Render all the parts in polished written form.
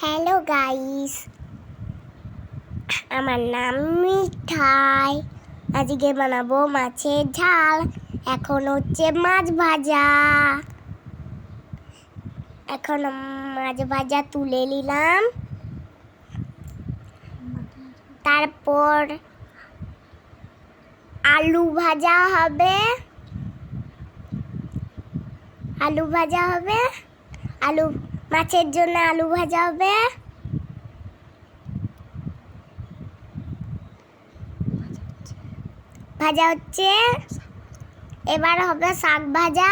Hello guys, আমার নাম মিঠাই। আজকে বানাবো মাছের ঝাল। এখন হচ্ছে মাছ ভাজা। এখন মাছ ভাজা তুলে নিলাম। তারপর আলু ভাজা হবে। আলু মাছের জন্য আলু ভাজা হবে। ভাজা হচ্ছে। এবার হবে শাক ভাজা।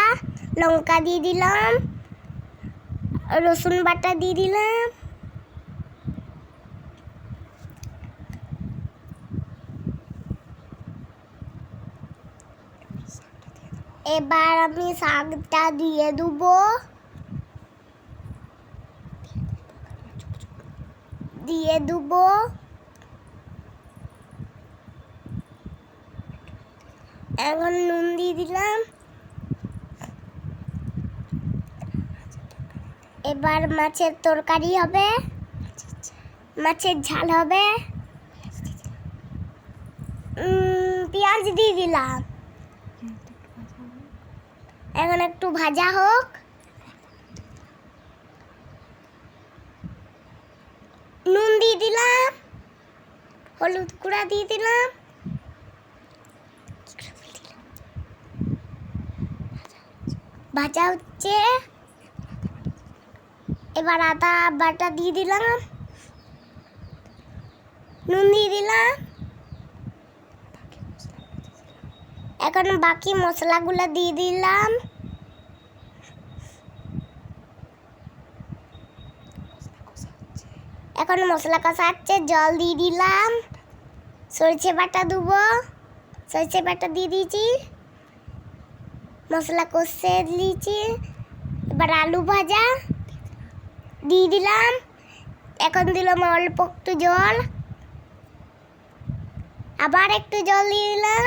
লঙ্কা দিয়ে দিলাম, রসুন বাটা দিয়ে দিলাম। এবার আমি শাকটা দিয়ে দেবো। এখন নুন দিয়ে দিলাম। এবার মাছের তরকারি হবে, মাছের ঝাল হবে। পেঁয়াজ দিয়ে দিলাম। এখন একটু ভাজা হোক। নুন দিয়ে দিলাম, হলুদ গুঁড়া দিয়ে দিলাম। ভাজা হচ্ছে। এবার আদা বাটা দিয়ে দিলাম, নুন দিয়ে দিলাম। এখন বাকি মশলাগুলো দিয়ে দিলাম। এখন মশলা কষা হচ্ছে, জল দিয়ে দিলাম। সরষে বাটা দেবো, সরষে বাটা দিয়ে দিয়েছি। মশলা কষে দিয়েছি। এবার আলু ভাজা দিয়ে দিলাম। এখন দিলাম অল্প একটু জল, আবার একটু জল দিয়ে দিলাম।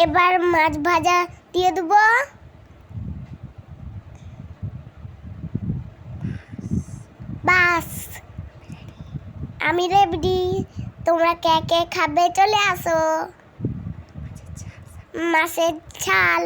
এবার মাছ ভাজা দিয়ে দেবো। বাস, আমি রেডি। তোমরা কে কে খাবে চলে আসো। মাছের ঝাল।